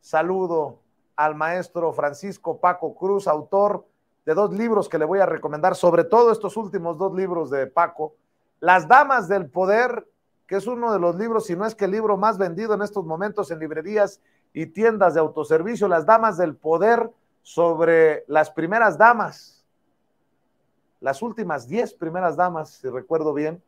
saludo al maestro Francisco Paco Cruz, autor de 2 libros que le voy a recomendar, sobre todo estos últimos 2 libros de Paco, Las Damas del Poder, que es uno de los libros, si no es que el libro más vendido en estos momentos en librerías y tiendas de autoservicio, Las Damas del Poder, sobre las primeras damas, las últimas 10 primeras damas, si recuerdo bien,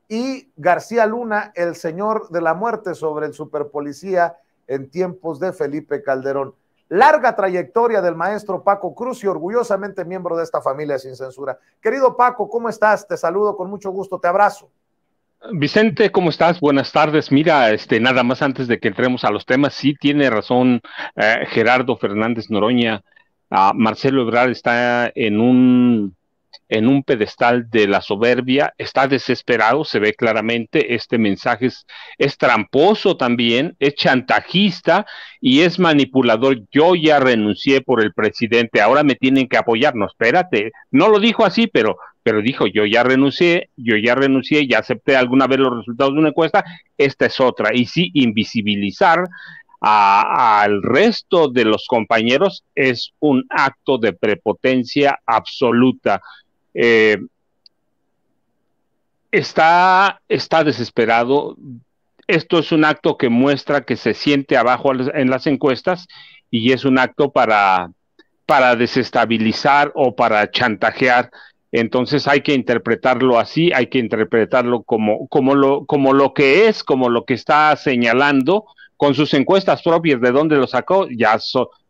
y García Luna, El Señor de la Muerte, sobre el superpolicía en tiempos de Felipe Calderón. Larga trayectoria del maestro Paco Cruz y orgullosamente miembro de esta familia sin censura. Querido Paco, ¿cómo estás? Te saludo con mucho gusto, te abrazo. Vicente, ¿cómo estás? Buenas tardes. Mira, nada más antes de que entremos a los temas, sí tiene razón Gerardo Fernández Noroña. Marcelo Ebrard está en un pedestal de la soberbia, está desesperado, se ve claramente, este mensaje es tramposo también, es chantajista y es manipulador. Yo ya renuncié por el presidente, ahora me tienen que apoyar. No, espérate, no lo dijo así, pero dijo, yo ya renuncié, ya acepté alguna vez los resultados de una encuesta, esta es otra. Y sí, invisibilizar al resto de los compañeros es un acto de prepotencia absoluta. Eh, está desesperado. Esto es un acto que muestra que se siente abajo en las encuestas y es un acto para desestabilizar o para chantajear. Entonces hay que interpretarlo así, hay que interpretarlo como lo que es, como lo que está señalando con sus encuestas propias. ¿De dónde lo sacó? Ya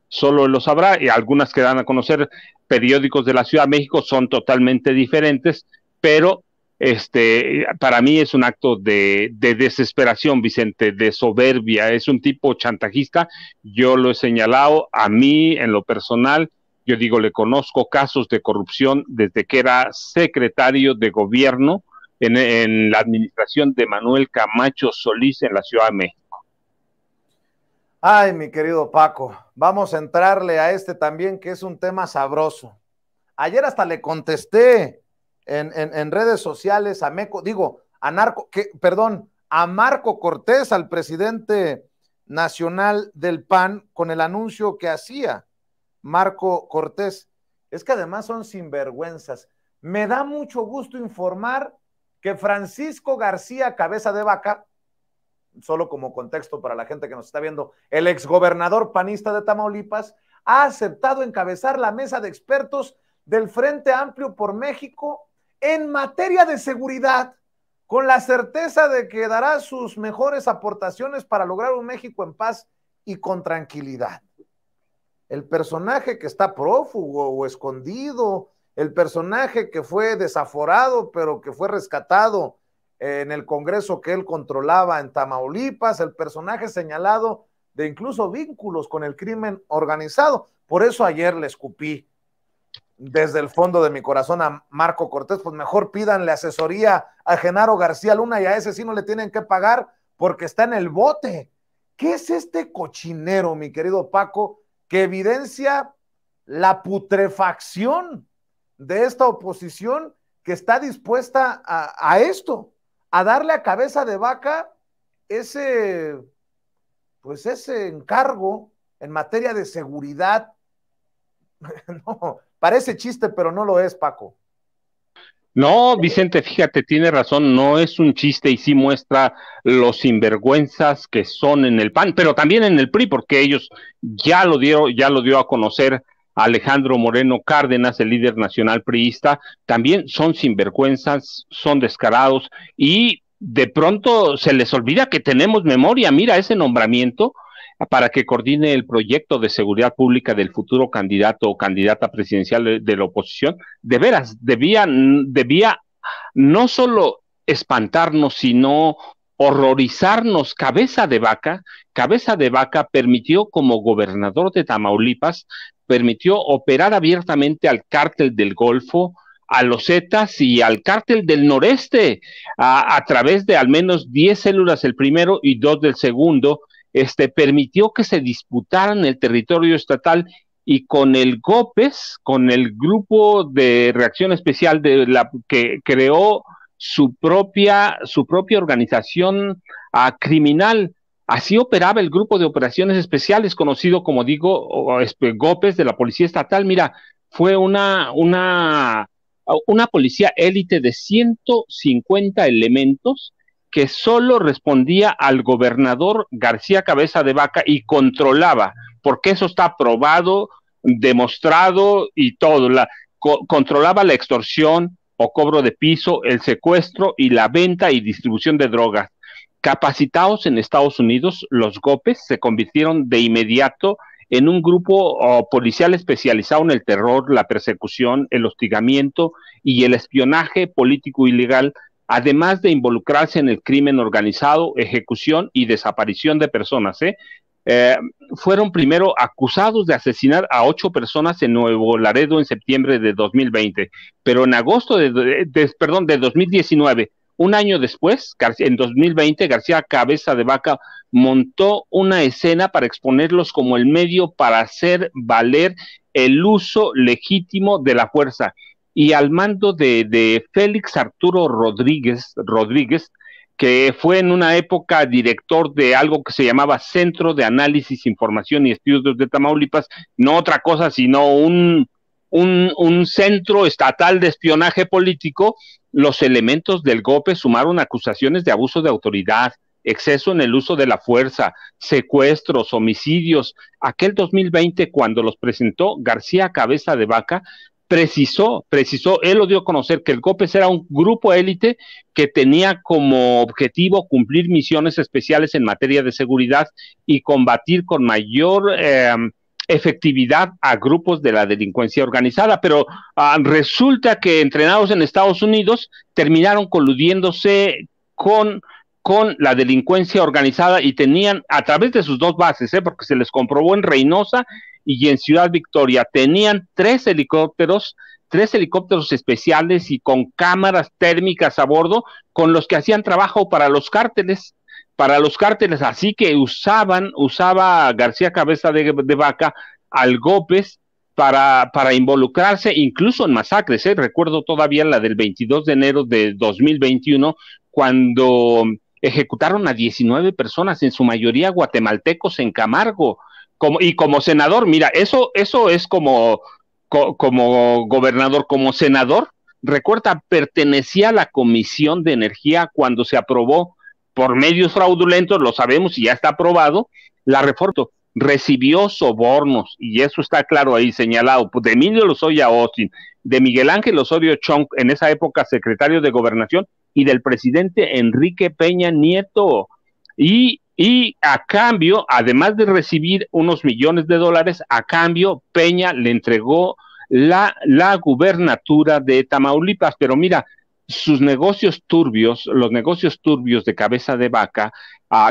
solo lo sabrá, y algunas que dan a conocer periódicos de la Ciudad de México son totalmente diferentes, pero para mí es un acto de desesperación, Vicente, de soberbia. Es un tipo chantajista. Yo lo he señalado, a mí en lo personal, yo digo, le conozco casos de corrupción desde que era secretario de gobierno en la administración de Manuel Camacho Solís en la Ciudad de México. Ay, mi querido Paco, vamos a entrarle a este también, que es un tema sabroso. Ayer hasta le contesté en redes sociales a Meco, digo, a Marco Cortés, al presidente nacional del PAN, con el anuncio que hacía Marco Cortés. Es que además son sinvergüenzas. Me da mucho gusto informar que Francisco García Cabeza de Vaca, solo como contexto para la gente que nos está viendo, el exgobernador panista de Tamaulipas, ha aceptado encabezar la mesa de expertos del Frente Amplio por México en materia de seguridad, con la certeza de que dará sus mejores aportaciones para lograr un México en paz y con tranquilidad. El personaje que está prófugo o escondido, el personaje que fue desaforado pero que fue rescatado en el Congreso que él controlaba en Tamaulipas, el personaje señalado de incluso vínculos con el crimen organizado. Por eso ayer le escupí desde el fondo de mi corazón a Marco Cortés, pues mejor pídanle asesoría a Genaro García Luna y a ese sí no le tienen que pagar porque está en el bote. ¿Qué es este cochinero, mi querido Paco, que evidencia la putrefacción de esta oposición que está dispuesta a esto, a darle a Cabeza de Vaca ese encargo en materia de seguridad? No, parece chiste, pero no lo es, Paco. No, Vicente, fíjate, tiene razón, no es un chiste y sí muestra los sinvergüenzas que son en el PAN, pero también en el PRI, porque ellos ya lo dio a conocer Alejandro Moreno Cárdenas, el líder nacional priista, también son sinvergüenzas, son descarados y de pronto se les olvida que tenemos memoria. Mira ese nombramiento para que coordine el proyecto de seguridad pública del futuro candidato o candidata presidencial de la oposición. De veras, debía no solo espantarnos, sino horrorizarnos. Cabeza de Vaca permitió, como gobernador de Tamaulipas, permitió operar abiertamente al cártel del Golfo, a los Zetas y al cártel del Noreste, a través de al menos 10 células el primero y 2 del segundo. Permitió que se disputaran el territorio estatal y con el GOPES, con el Grupo de Reacción Especial que creó su propia organización criminal, Así operaba el grupo de operaciones especiales, conocido como digo, GOPES de la Policía Estatal. Mira, fue una policía élite de 150 elementos que solo respondía al gobernador García Cabeza de Vaca y controlaba, porque eso está probado, demostrado y todo. Controlaba la extorsión o cobro de piso, el secuestro y la venta y distribución de drogas. Capacitados en Estados Unidos, los GOPES se convirtieron de inmediato en un grupo policial especializado en el terror, la persecución, el hostigamiento y el espionaje político ilegal, además de involucrarse en el crimen organizado, ejecución y desaparición de personas. Eh, Fueron primero acusados de asesinar a 8 personas en Nuevo Laredo en septiembre de 2020, pero en agosto de 2019, un año después, en 2020, García Cabeza de Vaca montó una escena para exponerlos como el medio para hacer valer el uso legítimo de la fuerza. Y al mando de Félix Arturo Rodríguez, que fue en una época director de algo que se llamaba Centro de Análisis, Información y Estudios de Tamaulipas, no otra cosa sino un centro estatal de espionaje político. Los elementos del GOPE sumaron acusaciones de abuso de autoridad, exceso en el uso de la fuerza, secuestros, homicidios. Aquel 2020, cuando los presentó García Cabeza de Vaca, precisó, él lo dio a conocer, que el GOPES era un grupo élite que tenía como objetivo cumplir misiones especiales en materia de seguridad y combatir con mayor efectividad a grupos de la delincuencia organizada, pero resulta que entrenados en Estados Unidos terminaron coludiéndose con la delincuencia organizada y tenían, a través de sus 2 bases, porque se les comprobó en Reynosa y en Ciudad Victoria, tenían 3 helicópteros especiales y con cámaras térmicas a bordo, con los que hacían trabajo para los cárteles, así que usaba García Cabeza de Vaca al GOPES para involucrarse incluso en masacres. Recuerdo todavía la del 22 de enero de 2021, cuando ejecutaron a 19 personas, en su mayoría guatemaltecos, en Camargo. Como senador, mira, eso es como gobernador, como senador, recuerda, pertenecía a la Comisión de Energía cuando se aprobó por medios fraudulentos, lo sabemos y ya está aprobado, la reforma. Recibió sobornos, y eso está claro ahí señalado, de Emilio Lozoya Austin, de Miguel Ángel Osorio Chong, en esa época secretario de Gobernación, y del presidente Enrique Peña Nieto. Y a cambio, además de recibir unos millones de dólares, a cambio Peña le entregó la gubernatura de Tamaulipas. Pero mira, sus negocios turbios, los negocios turbios de Cabeza de Vaca,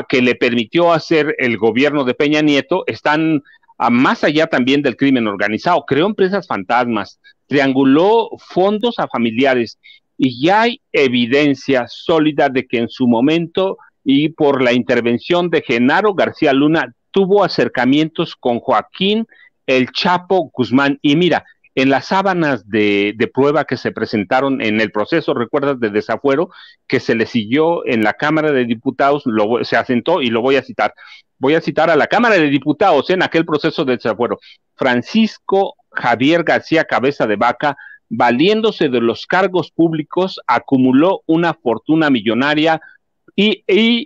que le permitió hacer el gobierno de Peña Nieto, están más allá también del crimen organizado. Creó empresas fantasmas, trianguló fondos a familiares, y ya hay evidencia sólida de que en su momento y por la intervención de Genaro García Luna tuvo acercamientos con Joaquín El Chapo Guzmán. Y mira, en las sábanas de prueba que se presentaron en el proceso, recuerdas, de desafuero, que se le siguió en la Cámara de Diputados, se asentó, y lo voy a citar. Voy a citar a la Cámara de Diputados en aquel proceso de desafuero. Francisco Javier García Cabeza de Vaca, valiéndose de los cargos públicos, acumuló una fortuna millonaria y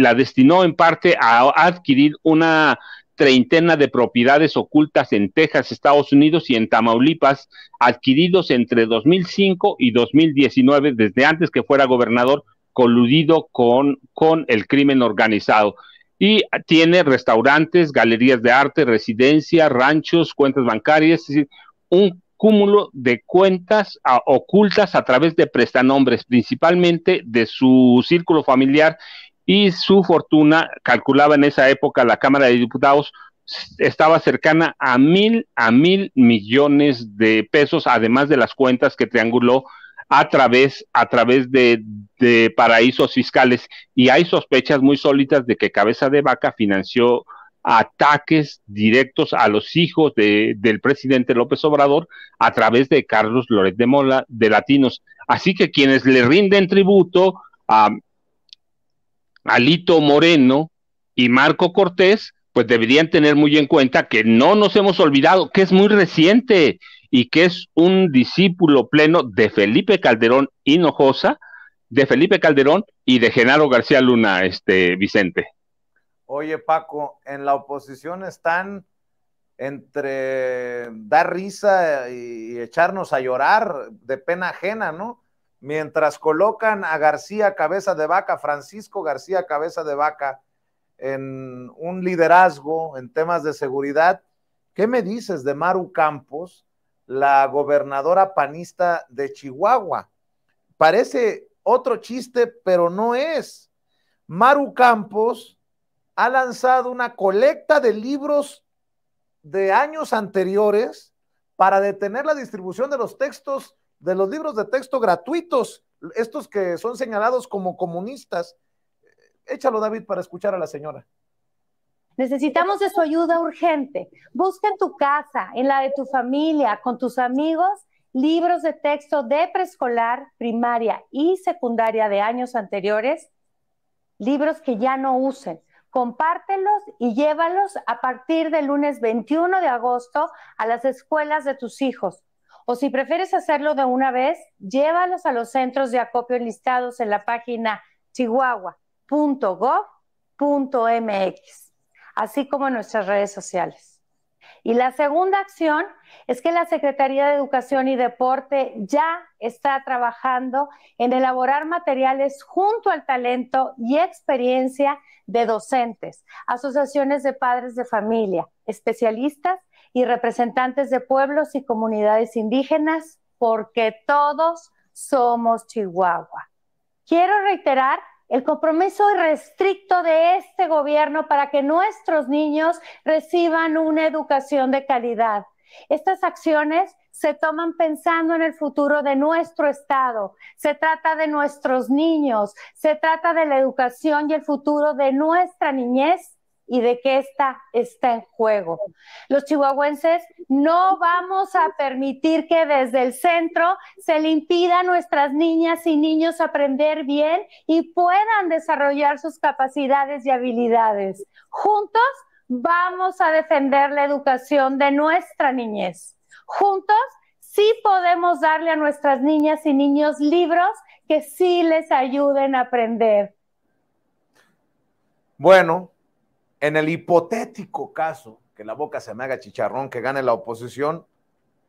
la destinó en parte a adquirir una treintena de propiedades ocultas en Texas, Estados Unidos, y en Tamaulipas, adquiridos entre 2005 y 2019, desde antes que fuera gobernador, coludido con el crimen organizado. Y tiene restaurantes, galerías de arte, residencia, ranchos, cuentas bancarias, es decir, un cúmulo de cuentas ocultas a través de prestanombres, principalmente de su círculo familiar, y su fortuna, calculaba en esa época la Cámara de Diputados, estaba cercana a mil millones de pesos, además de las cuentas que trianguló a través de paraísos fiscales. Y hay sospechas muy sólidas de que Cabeza de Vaca financió ataques directos a los hijos del presidente López Obrador a través de Carlos Loret de Mola, de Latinos. Así que quienes le rinden tributo a Alito Moreno, y Marco Cortés, pues deberían tener muy en cuenta que no nos hemos olvidado, que es muy reciente y que es un discípulo pleno de Felipe Calderón Hinojosa, de Felipe Calderón y de Genaro García Luna, Vicente. Oye, Paco, en la oposición están entre dar risa y echarnos a llorar de pena ajena, ¿no? Mientras colocan a García Cabeza de Vaca, Francisco García Cabeza de Vaca, en un liderazgo en temas de seguridad. ¿Qué me dices de Maru Campos, la gobernadora panista de Chihuahua? Parece otro chiste, pero no es. Maru Campos ha lanzado una colecta de libros de años anteriores para detener la distribución de los textos, de los libros de texto gratuitos, estos que son señalados como comunistas. Échalo, David, para escuchar a la señora. Necesitamos de su ayuda urgente. Busca en tu casa, en la de tu familia, con tus amigos, libros de texto de preescolar, primaria y secundaria de años anteriores, libros que ya no usen. Compártelos y llévalos a partir del lunes 21 de agosto a las escuelas de tus hijos. O si prefieres hacerlo de una vez, llévalos a los centros de acopio enlistados en la página chihuahua.gov.mx, así como en nuestras redes sociales. Y la segunda acción es que la Secretaría de Educación y Deporte ya está trabajando en elaborar materiales junto al talento y experiencia de docentes, asociaciones de padres de familia, especialistas y representantes de pueblos y comunidades indígenas, porque todos somos Chihuahua. Quiero reiterar el compromiso irrestricto de este gobierno para que nuestros niños reciban una educación de calidad. Estas acciones se toman pensando en el futuro de nuestro estado. Se trata de nuestros niños, se trata de la educación y el futuro de nuestra niñez y de que esta está en juego. Los chihuahuenses no vamos a permitir que desde el centro se le impida a nuestras niñas y niños aprender bien y puedan desarrollar sus capacidades y habilidades. Juntos vamos a defender la educación de nuestra niñez. Juntos sí podemos darle a nuestras niñas y niños libros que sí les ayuden a aprender. Bueno, en el hipotético caso que la boca se me haga chicharrón, que gane la oposición,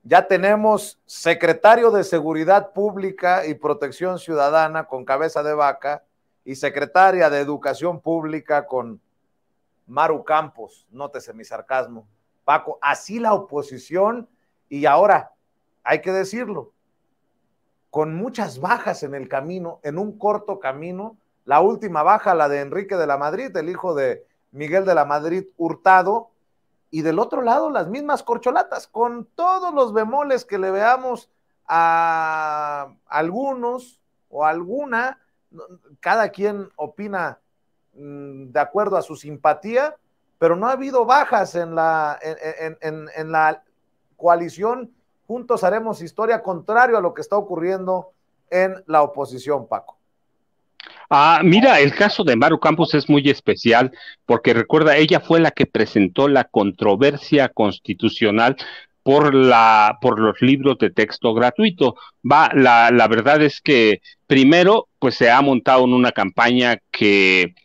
ya tenemos secretario de Seguridad Pública y Protección Ciudadana con Cabeza de Vaca y secretaria de Educación Pública con Maru Campos. Nótese mi sarcasmo, Paco. Así la oposición, y ahora hay que decirlo, con muchas bajas en el camino, en un corto camino. La última baja, la de Enrique de la Madrid, el hijo de Miguel de la Madrid Hurtado, y del otro lado las mismas corcholatas, con todos los bemoles que le veamos a algunos o alguna, cada quien opina de acuerdo a su simpatía, pero no ha habido bajas en la coalición Juntos Haremos Historia, contrario a lo que está ocurriendo en la oposición, Paco. Mira, el caso de Maru Campos es muy especial porque recuerda, ella fue la que presentó la controversia constitucional por los libros de texto gratuito. La verdad es que primero, pues se ha montado en una campaña que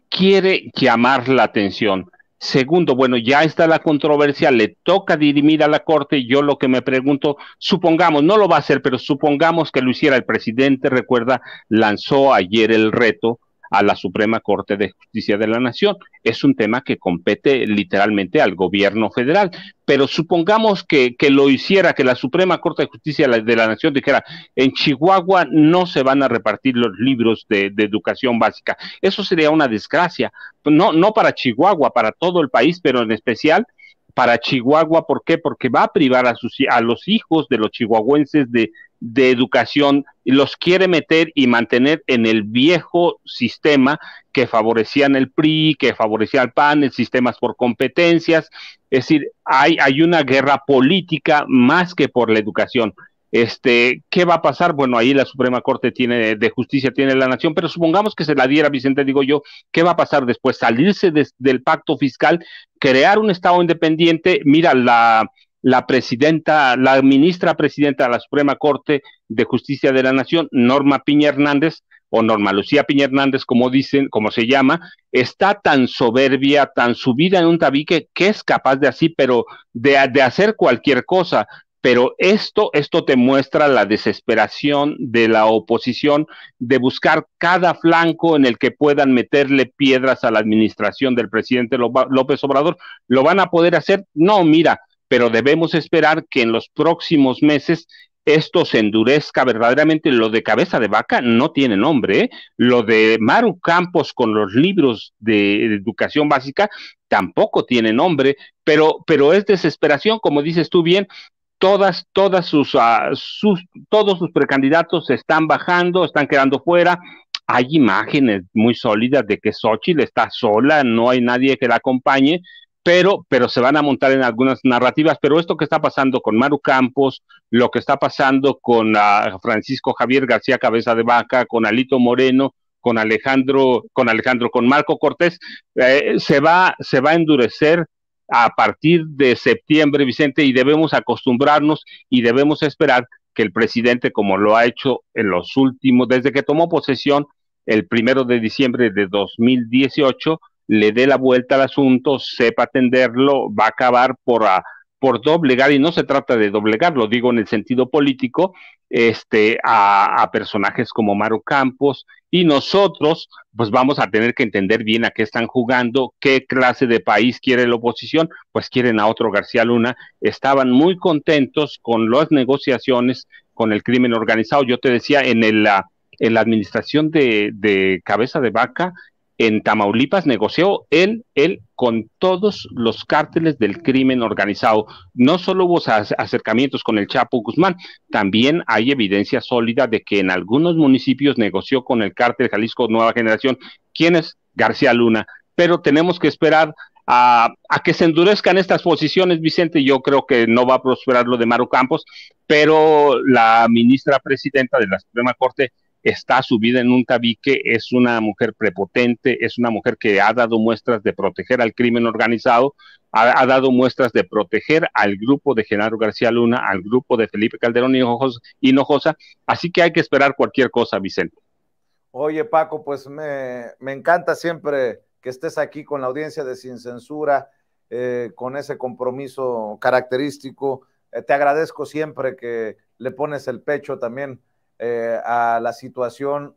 quiere llamar la atención. Segundo, bueno, ya está la controversia, le toca dirimir a la Corte. Yo lo que me pregunto, supongamos, no lo va a hacer, pero supongamos que lo hiciera el presidente, recuerda, lanzó ayer el reto a la Suprema Corte de Justicia de la Nación. Es un tema que compete literalmente al gobierno federal, pero supongamos que lo hiciera, que la Suprema Corte de Justicia de la Nación dijera, en Chihuahua no se van a repartir los libros de educación básica. Eso sería una desgracia, no para Chihuahua, para todo el país, pero en especial para Chihuahua. ¿Por qué? Porque va a privar a los hijos de los chihuahuenses de educación, y los quiere meter y mantener en el viejo sistema que favorecían el PRI, que favorecía al PAN, el sistema por competencias. Es decir, hay una guerra política más que por la educación. ¿Qué va a pasar? Bueno, ahí la Suprema Corte de Justicia tiene la nación, pero supongamos que se la diera, Vicente, digo yo, ¿qué va a pasar después? Salirse del pacto fiscal, crear un Estado independiente. Mira, la ministra presidenta de la Suprema Corte de Justicia de la Nación, Norma Piña Hernández, o Norma Lucía Piña Hernández, como dicen, como se llama, está tan soberbia, tan subida en un tabique, que es capaz de así, pero de hacer cualquier cosa. Pero esto te muestra la desesperación de la oposición de buscar cada flanco en el que puedan meterle piedras a la administración del presidente López Obrador. ¿Lo van a poder hacer? No, mira, pero debemos esperar que en los próximos meses esto se endurezca verdaderamente. Lo de Cabeza de Vaca no tiene nombre, ¿eh? Lo de Maru Campos con los libros de educación básica tampoco tiene nombre, pero es desesperación, como dices tú bien. Todos sus precandidatos se están bajando, están quedando fuera. Hay imágenes muy sólidas de que Xóchitl está sola, no hay nadie que la acompañe, pero se van a montar en algunas narrativas. Pero esto que está pasando con Maru Campos, lo que está pasando con Francisco Javier García Cabeza de Vaca, con Alito Moreno, con Marco Cortés, se va a endurecer a partir de septiembre, Vicente, y debemos acostumbrarnos y debemos esperar que el presidente, como lo ha hecho en los últimos, desde que tomó posesión el 1 de diciembre de 2018, le dé la vuelta al asunto, sepa atenderlo, va a acabar por doblegar, y no se trata de doblegar, lo digo en el sentido político, a personajes como Maru Campos, y nosotros pues vamos a tener que entender bien a qué están jugando, qué clase de país quiere la oposición. Pues quieren a otro García Luna. Estaban muy contentos con las negociaciones con el crimen organizado. Yo te decía, en la administración de Cabeza de Vaca, en Tamaulipas negoció él con todos los cárteles del crimen organizado. No solo hubo acercamientos con el Chapo Guzmán, también hay evidencia sólida de que en algunos municipios negoció con el cártel Jalisco Nueva Generación. ¿Quién es? García Luna. Pero tenemos que esperar a que se endurezcan estas posiciones, Vicente. Yo creo que no va a prosperar lo de Maru Campos, pero la ministra presidenta de la Suprema Corte está subida en un tabique, es una mujer prepotente, es una mujer que ha dado muestras de proteger al crimen organizado, ha dado muestras de proteger al grupo de Genaro García Luna, al grupo de Felipe Calderón Hinojosa, así que hay que esperar cualquier cosa, Vicente. Oye, Paco, pues me encanta siempre que estés aquí con la audiencia de Sin Censura, con ese compromiso característico. Te agradezco siempre que le pones el pecho también a la situación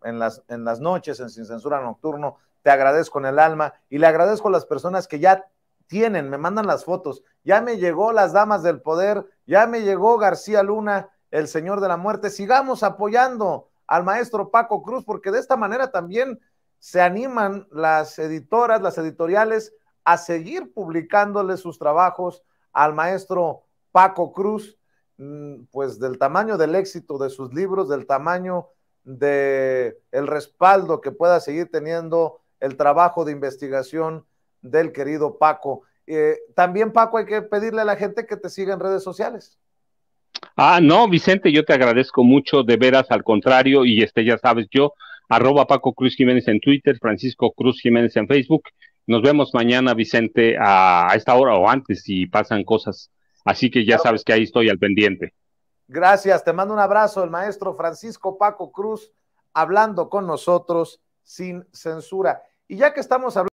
en las noches, en Sin Censura Nocturno. Te agradezco en el alma y le agradezco a las personas que ya me mandan las fotos. Ya me llegó las damas del poder, ya me llegó García Luna, el señor de la muerte. Sigamos apoyando al maestro Paco Cruz, porque de esta manera también se animan las editoras, las editoriales, a seguir publicándole sus trabajos al maestro Paco Cruz, pues del tamaño del éxito de sus libros, del tamaño del respaldo que pueda seguir teniendo el trabajo de investigación del querido Paco. También, Paco, hay que pedirle a la gente que te siga en redes sociales. No, Vicente, yo te agradezco mucho, de veras, al contrario, y ya sabes, yo, @Paco Cruz Jiménez en Twitter, Francisco Cruz Jiménez en Facebook. Nos vemos mañana, Vicente, a esta hora o antes, si pasan cosas. Así que ya sabes que ahí estoy al pendiente. Gracias, te mando un abrazo, el maestro Francisco Paco Cruz, hablando con nosotros sin censura. Y ya que estamos hablando